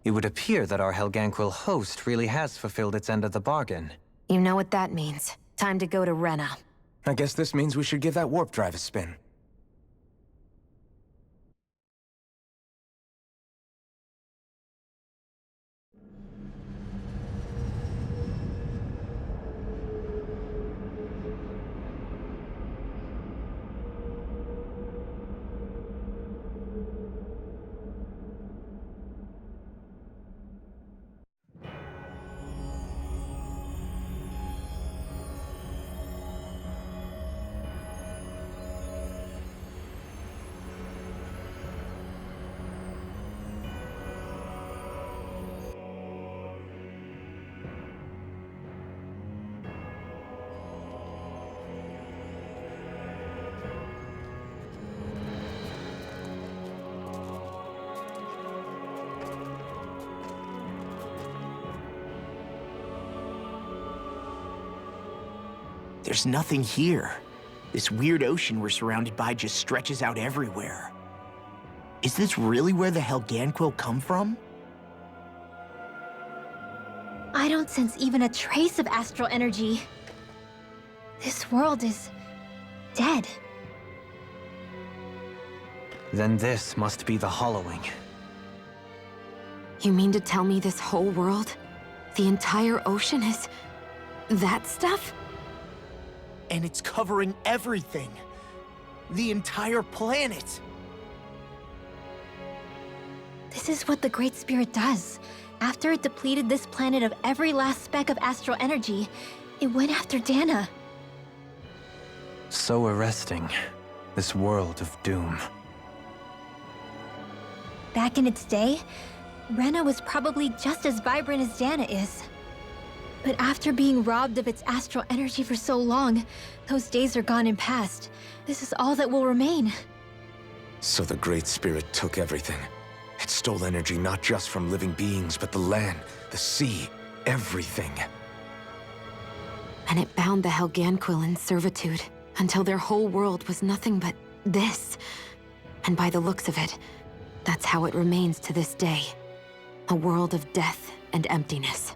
It would appear that our Helganquil host really has fulfilled its end of the bargain. You know what that means. Time to go to Rena. I guess this means we should give that warp drive a spin. There's nothing here. This weird ocean we're surrounded by just stretches out everywhere. Is this really where the Helganquil come from? I don't sense even a trace of astral energy. This world is dead. Then this must be the Hollowing. You mean to tell me this whole world, the entire ocean is that stuff? And it's covering everything. The entire planet. This is what the Great Spirit does. After it depleted this planet of every last speck of astral energy, it went after Dana. So arresting. This world of doom. Back in its day, Rena was probably just as vibrant as Dana is. But after being robbed of its astral energy for so long, those days are gone and past. This is all that will remain. So the Great Spirit took everything. It stole energy not just from living beings, but the land, the sea, everything. And it bound the Helganquil in servitude, until their whole world was nothing but this. And by the looks of it, that's how it remains to this day. A world of death and emptiness.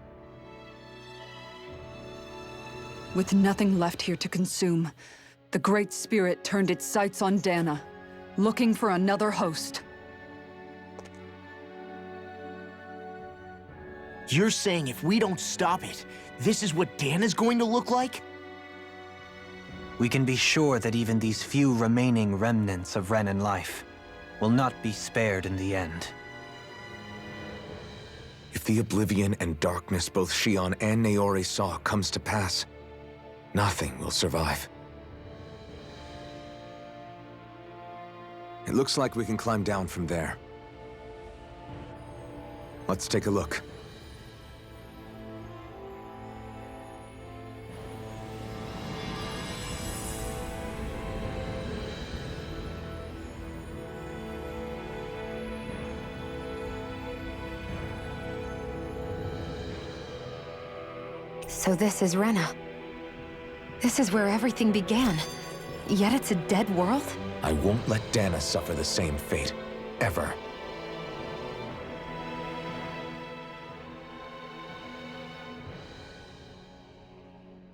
With nothing left here to consume, the Great Spirit turned its sights on Dana, looking for another host. You're saying if we don't stop it, this is what Dana's going to look like? We can be sure that even these few remaining remnants of Renan life will not be spared in the end. If the oblivion and darkness both Shion and Naori saw comes to pass, nothing will survive. It looks like we can climb down from there. Let's take a look. So this is Rena. This is where everything began. Yet it's a dead world? I won't let Dana suffer the same fate. Ever.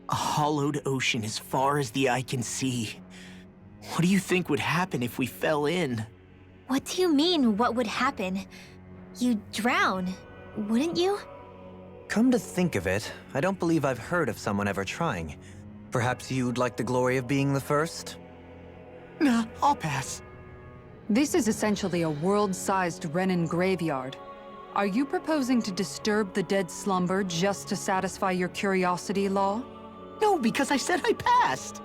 A hollowed ocean as far as the eye can see. What do you think would happen if we fell in? What do you mean, what would happen? You'd drown, wouldn't you? Come to think of it, I don't believe I've heard of someone ever trying. Perhaps you'd like the glory of being the first? Nah, I'll pass. This is essentially a world-sized Renan graveyard. Are you proposing to disturb the dead slumber just to satisfy your curiosity, Law? No, because I said I passed.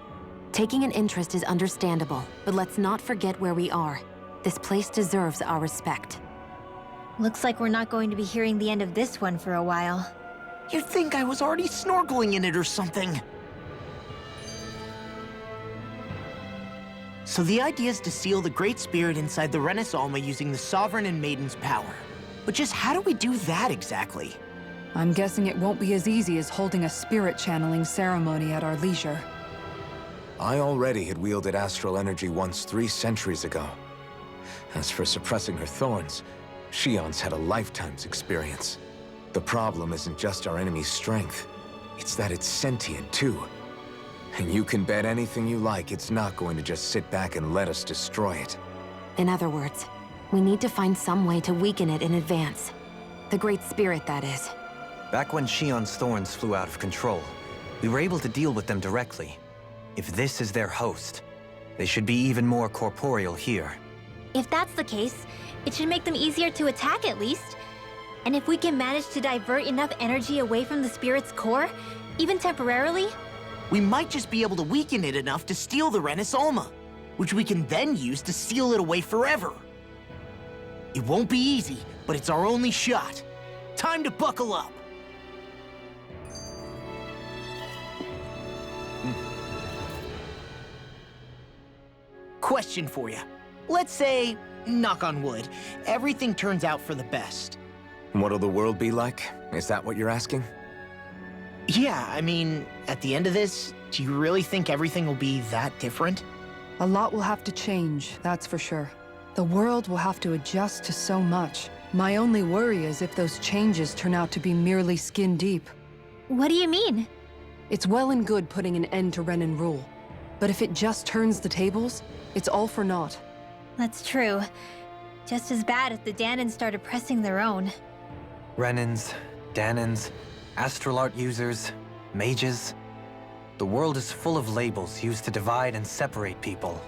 Taking an interest is understandable, but let's not forget where we are. This place deserves our respect. Looks like we're not going to be hearing the end of this one for a while. You'd think I was already snorkeling in it or something. So the idea is to seal the Great Spirit inside the Renis Alma using the Sovereign and Maiden's power. But just how do we do that exactly? I'm guessing it won't be as easy as holding a spirit channeling ceremony at our leisure. I already had wielded astral energy once 3 centuries ago. As for suppressing her thorns, Shion's had a lifetime's experience. The problem isn't just our enemy's strength. It's that it's sentient, too. And you can bet anything you like it's not going to just sit back and let us destroy it. In other words, we need to find some way to weaken it in advance. The Great Spirit, that is. Back when Shion's thorns flew out of control, we were able to deal with them directly. If this is their host, they should be even more corporeal here. If that's the case, it should make them easier to attack at least. And if we can manage to divert enough energy away from the spirit's core, even temporarily, We might just be able to weaken it enough to steal the Renis Alma, which we can then use to seal it away forever. It won't be easy, but it's our only shot. Time to buckle up. Question for you. Let's say, knock on wood, everything turns out for the best. What'll the world be like? Is that what you're asking? Yeah, I mean, at the end of this, do you really think everything will be that different? A lot will have to change, that's for sure. The world will have to adjust to so much. My only worry is if those changes turn out to be merely skin deep. what do you mean? It's well and good putting an end to Renin rule. But if it just turns the tables, it's all for naught. That's true. Just as bad if the Danans started pressing their own. Renins, Danans, astral art users, mages. The world is full of labels used to divide and separate people.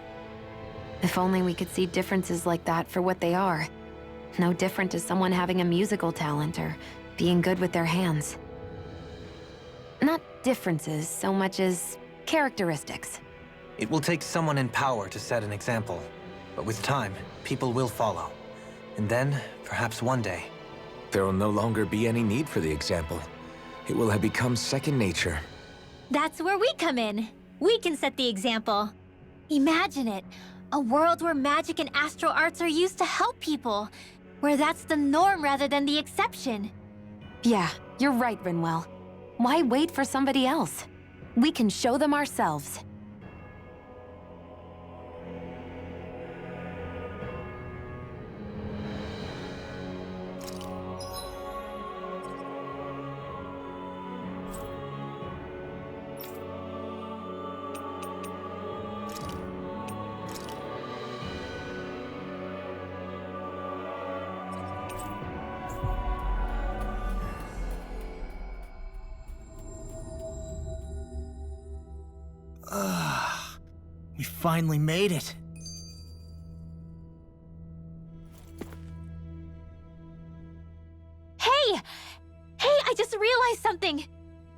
If only we could see differences like that for what they are. No different to someone having a musical talent or being good with their hands. Not differences so much as characteristics. It will take someone in power to set an example. But with time, people will follow. And then, perhaps one day, There will no longer be any need for the example. It will have become second nature. That's where we come in. We can set the example. Imagine it. A world where magic and astral arts are used to help people. Where that's the norm rather than the exception. Yeah, you're right, Rinwell. Why wait for somebody else? We can show them ourselves. We finally made it. Hey! Hey, I just realized something!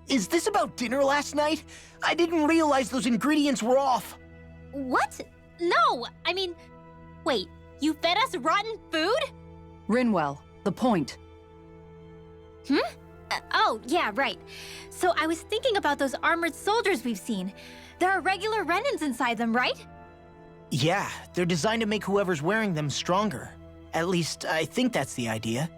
Is this about dinner last night? I didn't realize those ingredients were off. What? No! I mean, wait, you fed us rotten food? Rinwell, the point. Oh, yeah, right. So I was thinking about those armored soldiers we've seen. There are regular Renins inside them, right? Yeah, they're designed to make whoever's wearing them stronger. At least, I think that's the idea.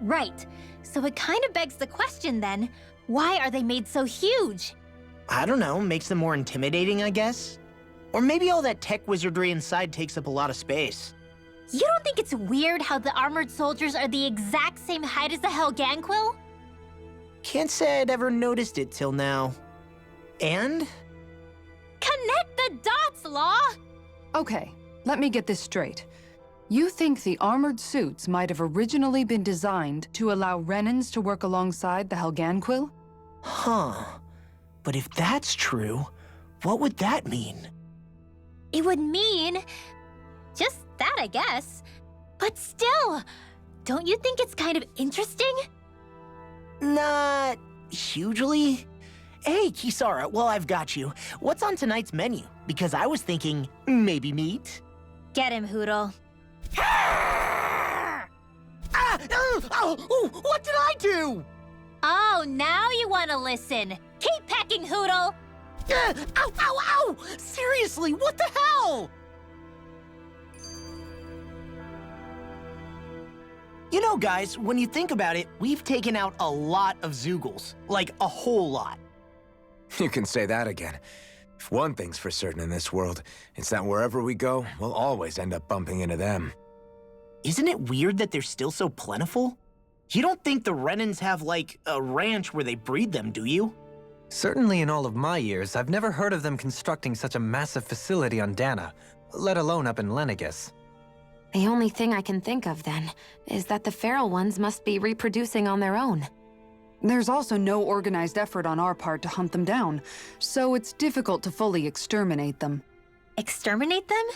Right. So it kind of begs the question then, why are they made so huge? I don't know, makes them more intimidating, I guess? Or maybe all that tech wizardry inside takes up a lot of space. You don't think it's weird how the armored soldiers are the exact same height as the Helganquil? Can't say I'd ever noticed it till now. And? Connect the dots, Law! Okay, let me get this straight. You think the armored suits might have originally been designed to allow Renins to work alongside the Helganquil? Huh. But if that's true, what would that mean? It would mean... just that, I guess. But still, don't you think it's kind of interesting? Not hugely. Hey, Kisara, while I've got you, what's on tonight's menu? Because I was thinking, maybe meat? Get him, Hootle. What did I do? Oh, now you want to listen. Keep pecking, Hootle! Ow! Seriously, what the hell? You know, guys, when you think about it, we've taken out a lot of Zoogles. Like, a whole lot. You can say that again. If one thing's for certain in this world, it's that wherever we go, we'll always end up bumping into them. Isn't it weird that they're still so plentiful? You don't think the Renans have, like, a ranch where they breed them, do you? Certainly in all of my years, I've never heard of them constructing such a massive facility on Dana, let alone up in Lenegis. The only thing I can think of, then, is that the feral ones must be reproducing on their own. There's also no organized effort on our part to hunt them down, so it's difficult to fully exterminate them. Exterminate them?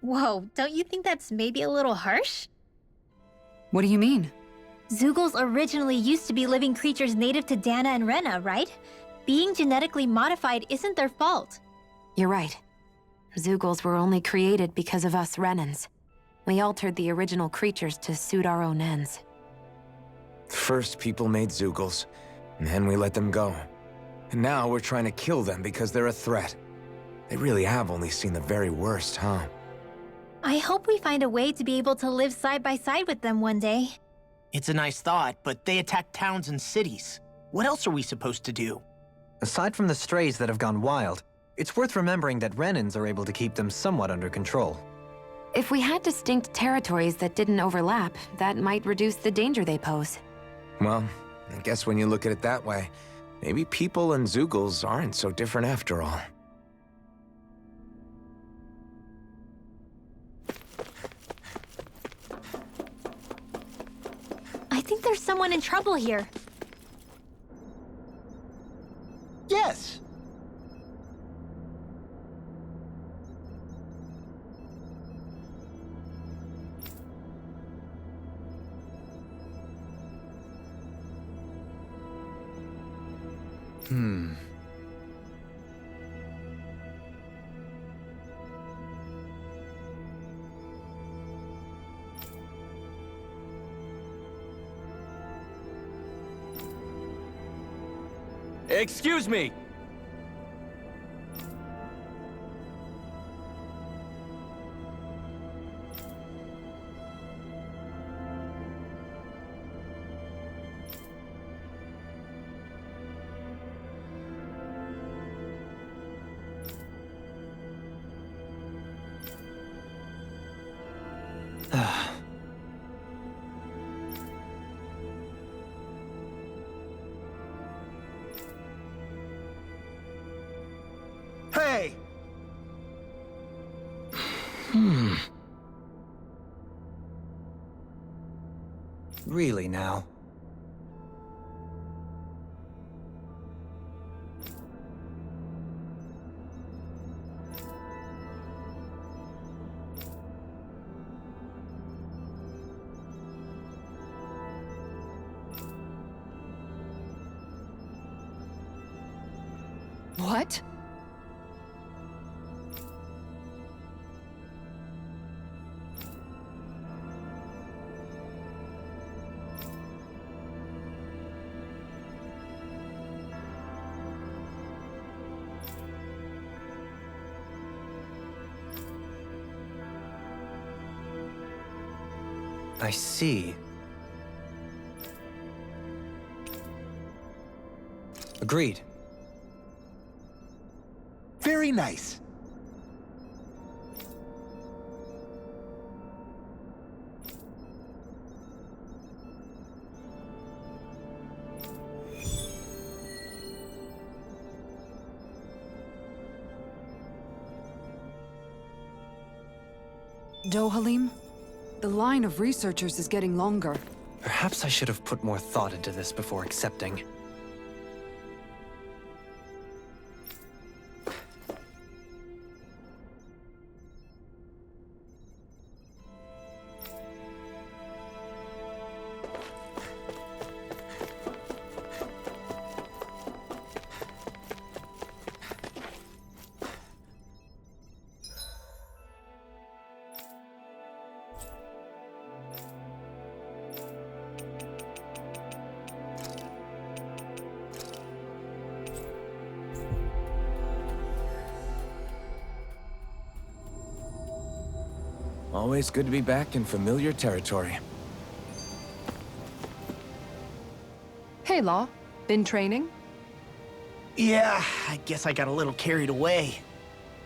Whoa, don't you think that's maybe a little harsh? What do you mean? Zeugles originally used to be living creatures native to Dana and Rena, right? Being genetically modified isn't their fault. You're right. Zeugles were only created because of us Renans. We altered the original creatures to suit our own ends. First, people made Zeugles, and then we let them go. And now we're trying to kill them because they're a threat. They really have only seen the very worst, huh? I hope we find a way to be able to live side by side with them one day. It's a nice thought, but they attack towns and cities. What else are we supposed to do? Aside from the strays that have gone wild, it's worth remembering that Renans are able to keep them somewhat under control. If we had distinct territories that didn't overlap, that might reduce the danger they pose. Well, I guess when you look at it that way, maybe people and Zeugles aren't so different after all. I think there's someone in trouble here. Yes. Excuse me! Hey! Really now? What? I see. Agreed. Very nice. Dohalim? The line of researchers is getting longer. Perhaps I should have put more thought into this before accepting. Always good to be back in familiar territory. Hey, Law. Been training? Yeah, I guess I got a little carried away.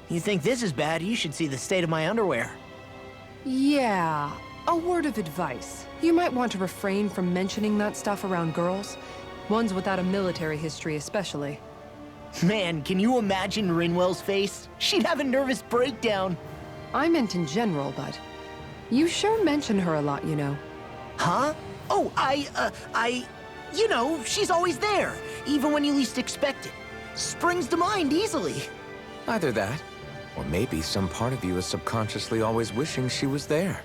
You think this is bad, you should see the state of my underwear. Yeah. A word of advice. You might want to refrain from mentioning that stuff around girls. Ones without a military history especially. Man, can you imagine Rinwell's face? She'd have a nervous breakdown. I meant in general, but you sure mention her a lot, you know. Huh? Oh, you know, she's always there, even when you least expect it. Springs to mind easily. Either that, or maybe some part of you is subconsciously always wishing she was there.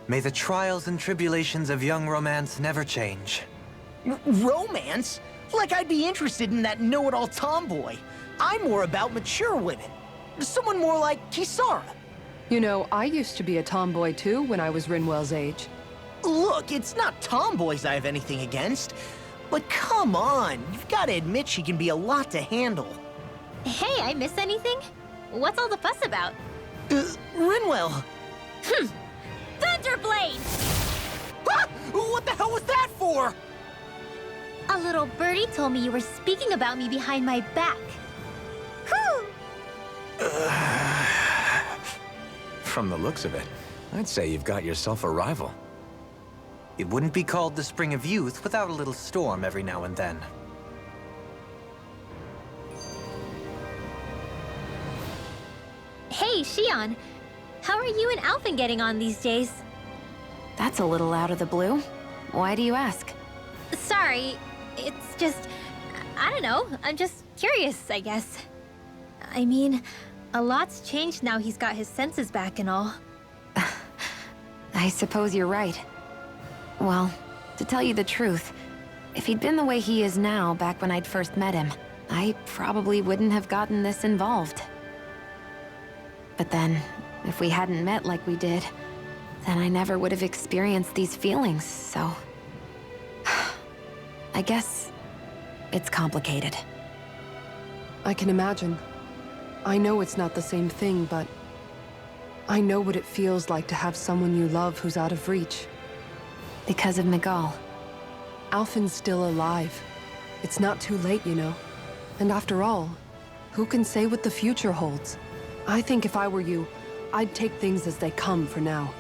May the trials and tribulations of young romance never change. Romance? Like I'd be interested in that know-it-all tomboy. I'm more about mature women. Someone more like Kisara. You know, I used to be a tomboy too when I was Rinwell's age. Look, it's not tomboys I have anything against. But come on, you've got to admit she can be a lot to handle. Hey, I miss anything? What's all the fuss about? Rinwell. Thunderblade! Ah! What the hell was that for? A little birdie told me you were speaking about me behind my back. Whew! From the looks of it, I'd say you've got yourself a rival. It wouldn't be called the Spring of Youth without a little storm every now and then. Hey, Shion. How are you and Alphen getting on these days? That's a little out of the blue. Why do you ask? Sorry, it's just... I don't know, I'm just curious, I guess. I mean, a lot's changed now he's got his senses back and all. I suppose you're right. Well, to tell you the truth, if he'd been the way he is now back when I'd first met him, I probably wouldn't have gotten this involved. But then, if we hadn't met like we did, then I never would have experienced these feelings, so... I guess it's complicated. I can imagine. I know it's not the same thing, but I know what it feels like to have someone you love who's out of reach. Because of Miguel. Alphen's still alive. It's not too late, you know. And after all, who can say what the future holds? I think if I were you, I'd take things as they come for now.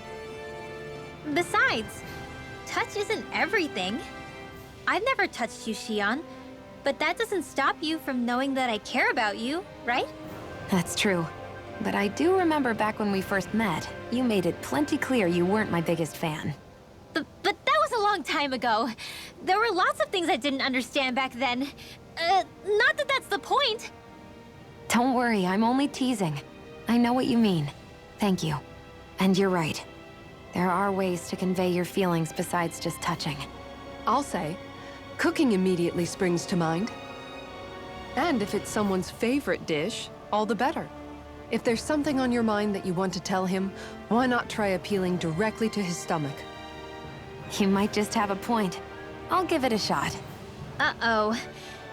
Besides, touch isn't everything. I've never touched you, Shion, but that doesn't stop you from knowing that I care about you, right? That's true. But I do remember back when we first met, you made it plenty clear you weren't my biggest fan. But that was a long time ago. There were lots of things I didn't understand back then. Not that that's the point. Don't worry, I'm only teasing. I know what you mean. Thank you. And you're right. There are ways to convey your feelings besides just touching. I'll say, cooking immediately springs to mind. And if it's someone's favorite dish, all the better. If there's something on your mind that you want to tell him, why not try appealing directly to his stomach? You might just have a point. I'll give it a shot. Uh-oh.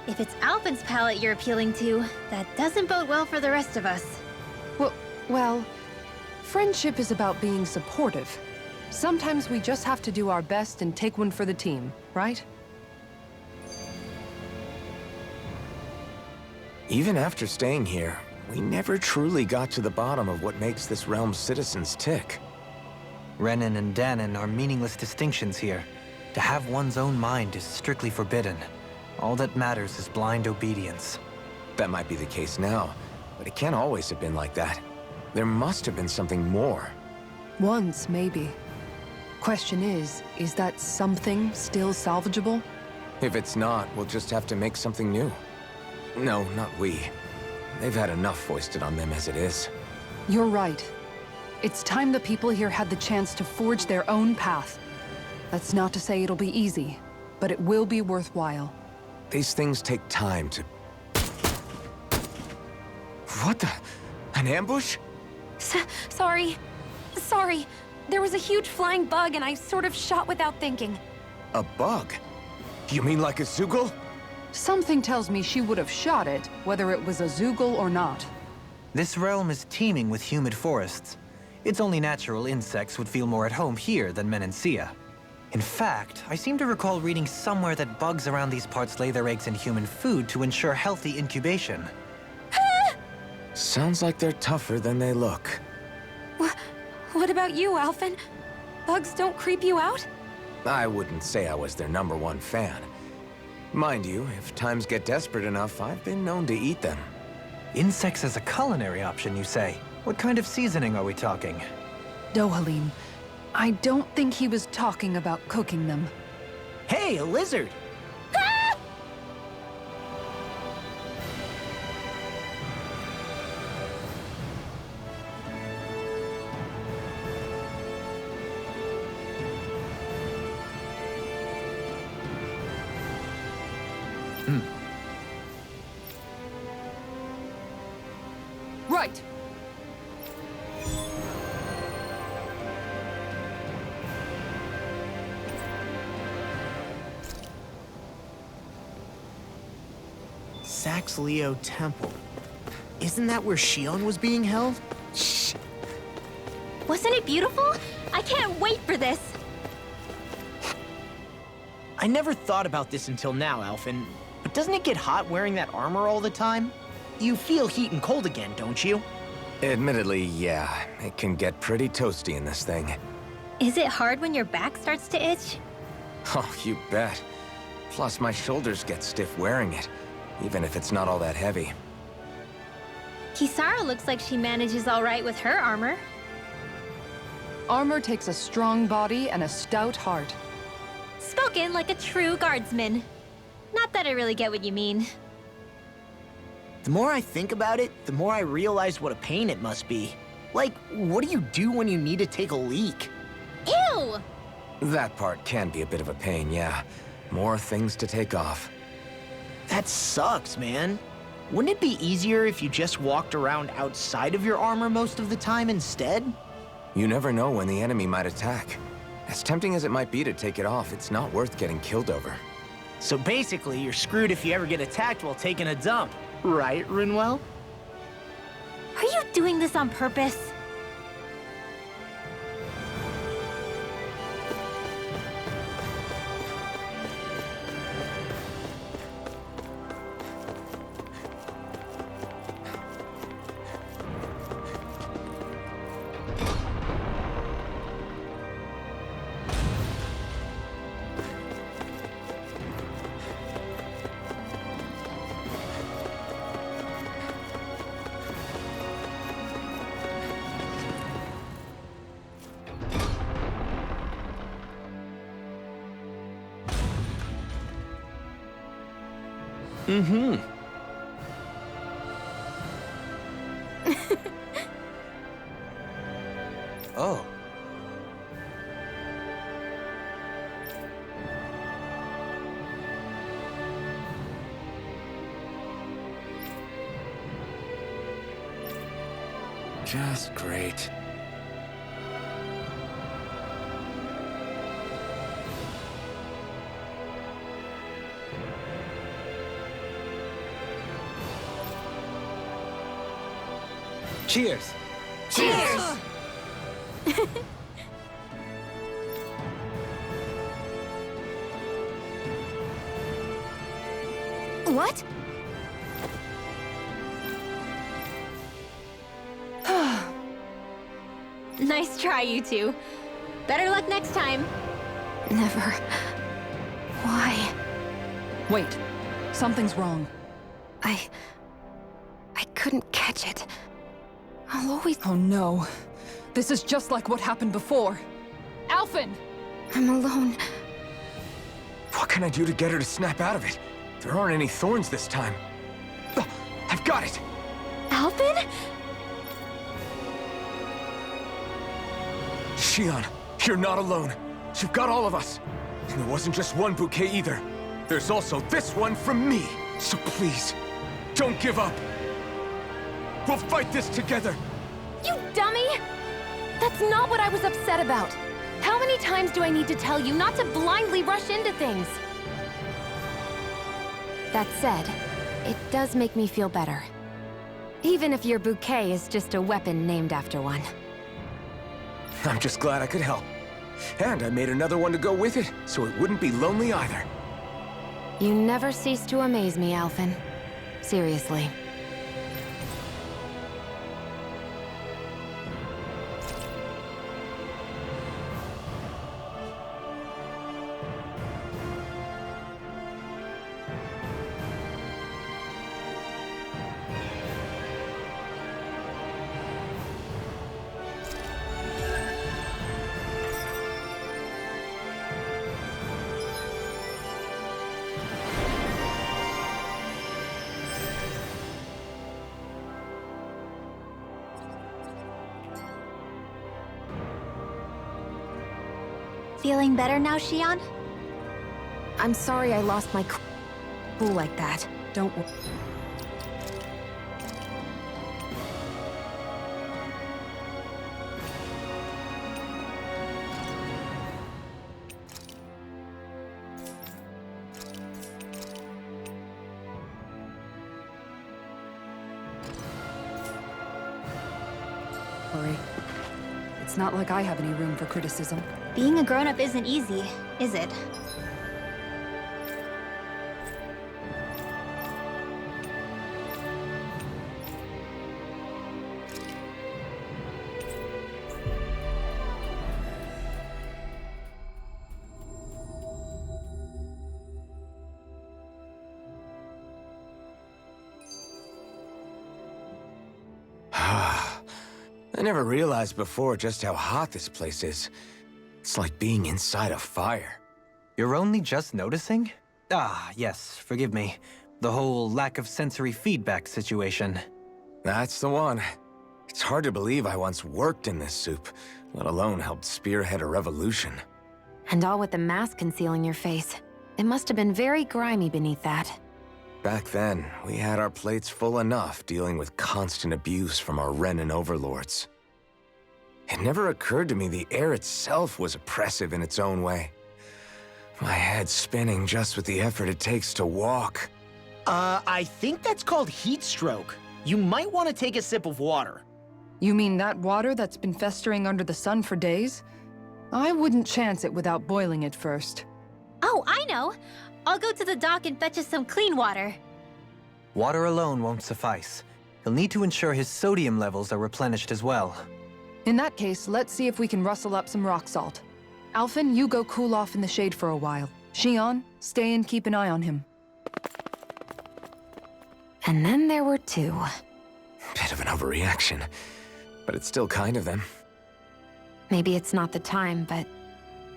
If it's Alphen's palate you're appealing to, that doesn't bode well for the rest of us. Well, friendship is about being supportive. Sometimes we just have to do our best and take one for the team, right? Even after staying here, we never truly got to the bottom of what makes this realm's citizens tick. Renan and Danon are meaningless distinctions here. To have one's own mind is strictly forbidden. All that matters is blind obedience. That might be the case now, but it can't always have been like that. There must have been something more. Once, maybe. Question is that something still salvageable? If it's not, we'll just have to make something new. No, not we. They've had enough foisted on them as it is. You're right. It's time the people here had the chance to forge their own path. That's not to say it'll be easy, but it will be worthwhile. These things take time to... What the... An ambush? Sorry. Sorry. There was a huge flying bug and I sort of shot without thinking. A bug? You mean like a Zoogle? Something tells me she would have shot it, whether it was a Zoogle or not. This realm is teeming with humid forests. It's only natural insects would feel more at home here than Menancia. In fact, I seem to recall reading somewhere that bugs around these parts lay their eggs in human food to ensure healthy incubation. Sounds like they're tougher than they look. What about you, Alphen? Bugs don't creep you out? I wouldn't say I was their #1 fan. Mind you, if times get desperate enough, I've been known to eat them. Insects as a culinary option, you say? What kind of seasoning are we talking? Dohalim, I don't think he was talking about cooking them. Hey, a lizard! Right! Saxleo Temple. Isn't that where Shion was being held? Shh. Wasn't it beautiful? I can't wait for this. I never thought about this until now, Alphen. But doesn't it get hot wearing that armor all the time? You feel heat and cold again, don't you? Admittedly, yeah. It can get pretty toasty in this thing. Is it hard when your back starts to itch? Oh, you bet. Plus, my shoulders get stiff wearing it, even if it's not all that heavy. Kisara looks like she manages all right with her armor. Armor takes a strong body and a stout heart. Spoken like a true guardsman. Not that I really get what you mean. The more I think about it, the more I realize what a pain it must be. Like, what do you do when you need to take a leak? Ew! That part can be a bit of a pain, yeah. More things to take off. That sucks, man. Wouldn't it be easier if you just walked around outside of your armor most of the time instead? You never know when the enemy might attack. As tempting as it might be to take it off, it's not worth getting killed over. So basically, you're screwed if you ever get attacked while taking a dump. Right, Rinwell? Are you doing this on purpose? Mm-hmm. Oh. Just great. Cheers! Cheers! What? Nice try, you two. Better luck next time. Never. Why? Wait, something's wrong. I couldn't catch it. I'll always... Oh no. This is just like what happened before. Alphen! I'm alone. What can I do to get her to snap out of it? There aren't any thorns this time. Oh, I've got it! Alphen? Shion, you're not alone. You've got all of us. And there wasn't just one bouquet either. There's also this one from me. So please, don't give up. We'll fight this together. You dummy! That's not what I was upset about. How many times do I need to tell you not to blindly rush into things? That said, it does make me feel better. Even if your bouquet is just a weapon named after one. I'm just glad I could help. And I made another one to go with it, so it wouldn't be lonely either. You never cease to amaze me, Alphen. Seriously. Feeling better now, Xion? I'm sorry I lost my cool like that. Don't worry. It's not like I have any room for criticism. Being a grown-up isn't easy, is it? I never realized before just how hot this place is. It's like being inside a fire. You're only just noticing? Ah, yes, forgive me. The whole lack of sensory feedback situation. That's the one. It's hard to believe I once worked in this soup, let alone helped spearhead a revolution. And all with the mask concealing your face. It must have been very grimy beneath that. Back then, we had our plates full enough dealing with constant abuse from our Renin overlords. It never occurred to me the air itself was oppressive in its own way. My head's spinning just with the effort it takes to walk. I think that's called heat stroke. You might want to take a sip of water. You mean that water that's been festering under the sun for days? I wouldn't chance it without boiling it first. Oh, I know! I'll go to the dock and fetch us some clean water. Water alone won't suffice. He'll need to ensure his sodium levels are replenished as well. In that case, let's see if we can rustle up some rock salt. Alphen, you go cool off in the shade for a while. Xion, stay and keep an eye on him. And then there were two. Bit of an overreaction, but it's still kind of them. Maybe it's not the time, but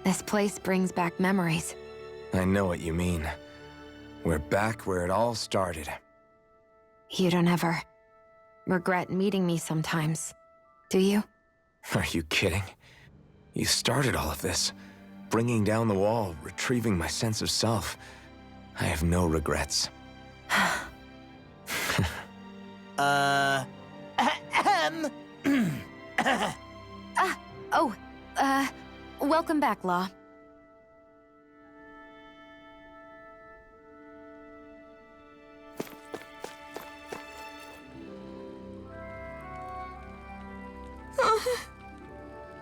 this place brings back memories. I know what you mean. We're back where it all started. You don't ever regret meeting me sometimes, do you? Are you kidding? You started all of this. Bringing down the wall, retrieving my sense of self. I have no regrets. Welcome back, Law.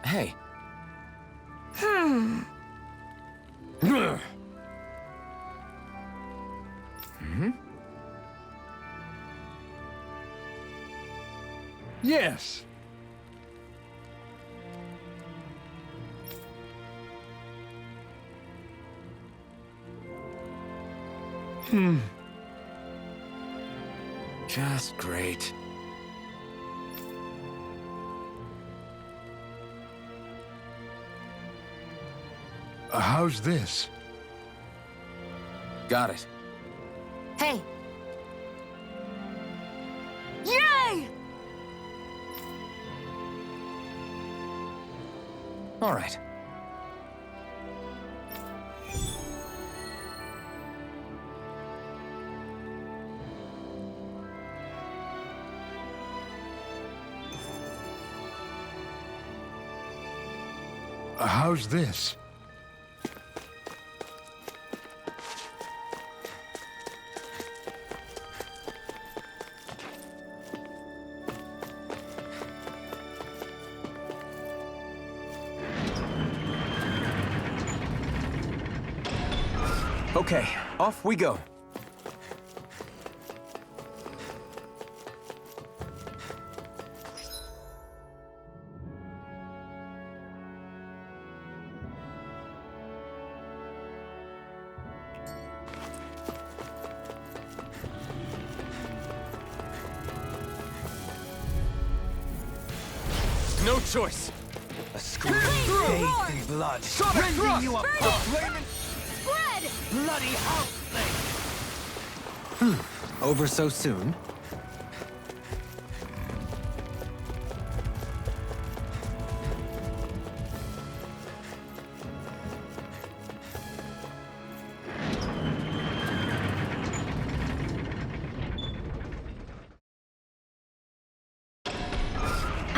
Hey. Yes. Just great. How's this? Got it. Hey! Yay! All right. How's this? Okay, off we go. No choice. A scream bathed in blood. Rending you up for flaming bloody house thing. Over so soon?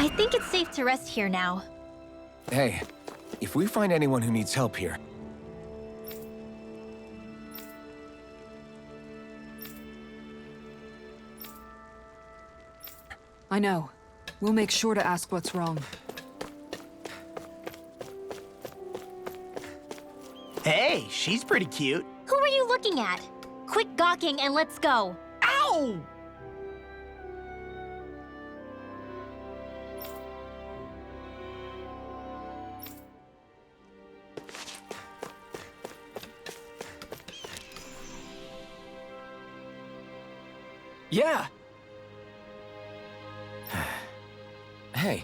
I think it's safe to rest here now. Hey, if we find anyone who needs help here... I know. We'll make sure to ask what's wrong. Hey, she's pretty cute. Who are you looking at? Quit gawking and let's go. Ow! Yeah! Hey.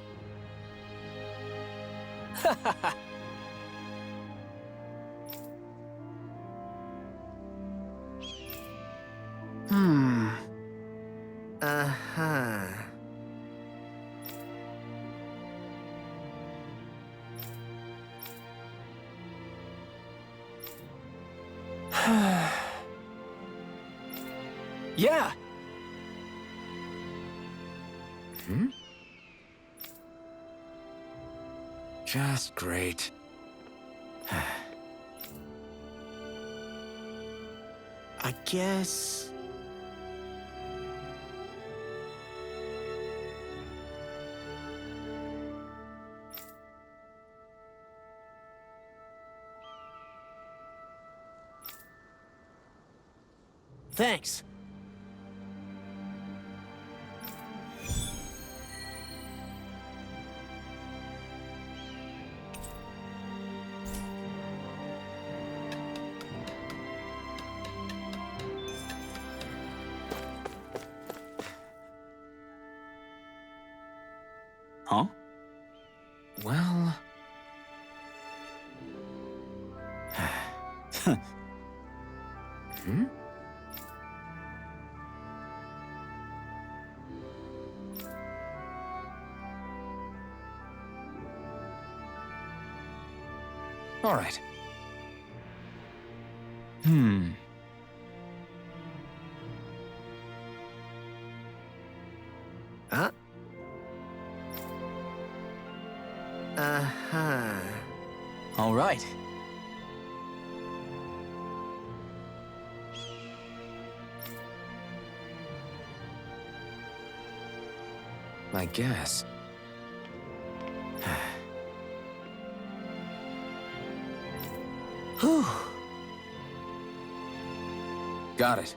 Uh-huh. Yeah! Just great. I guess... Thanks. Huh? Well... Hmm? All right. Huh? Uh-huh. All right. I guess. Whew. Got it.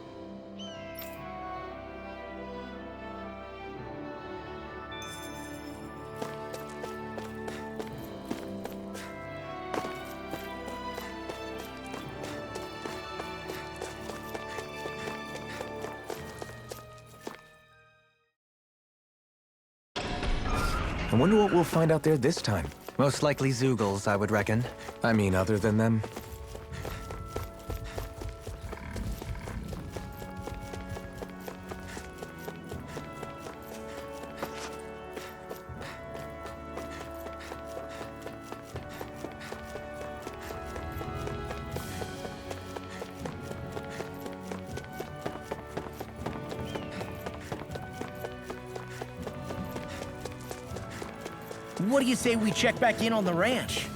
I wonder what we'll find out there this time. Most likely Zoogles, I would reckon. I mean, other than them. What do you say we check back in on the ranch?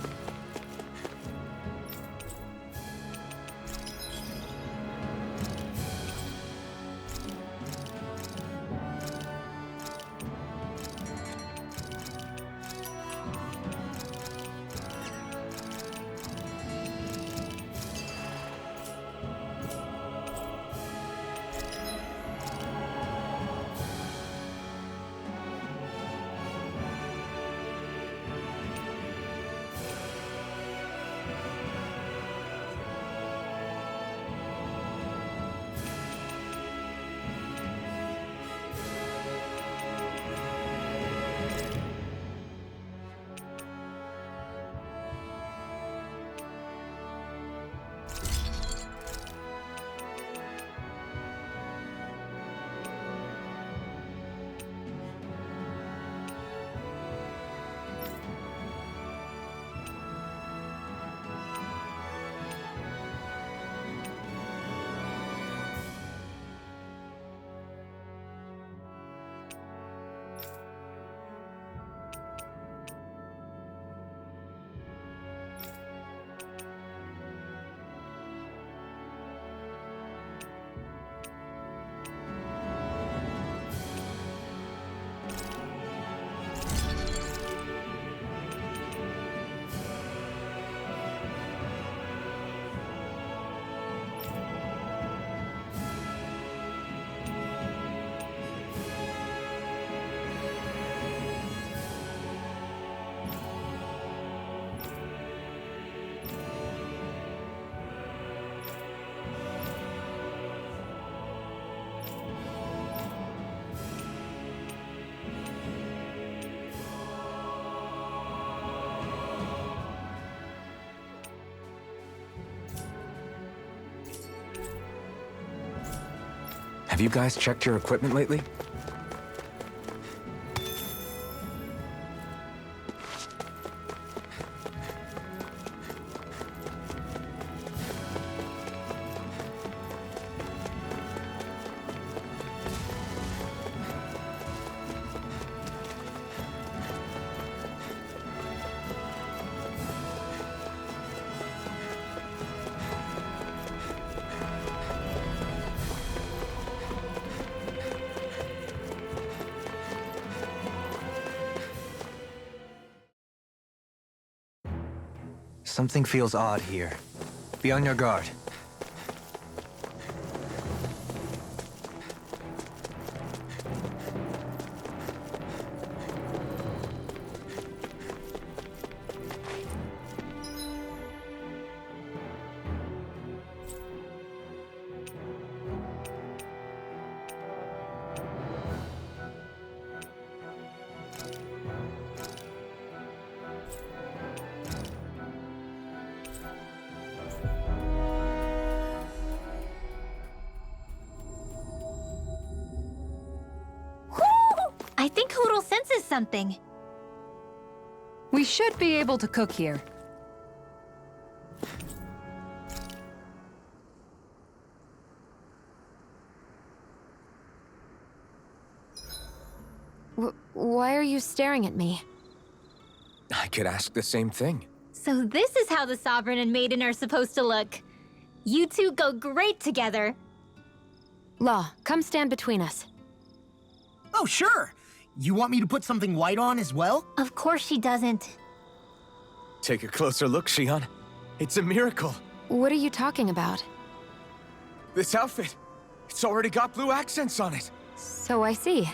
Have you guys checked your equipment lately? Something feels odd here. Be on your guard. I think Hoodle senses something. We should be able to cook here. Why are you staring at me? I could ask the same thing. So this is how the Sovereign and Maiden are supposed to look. You two go great together. Law, come stand between us. Oh, sure. You want me to put something white on as well? Of course she doesn't. Take a closer look, Shion. It's a miracle. What are you talking about? This outfit, it's already got blue accents on it. So I see.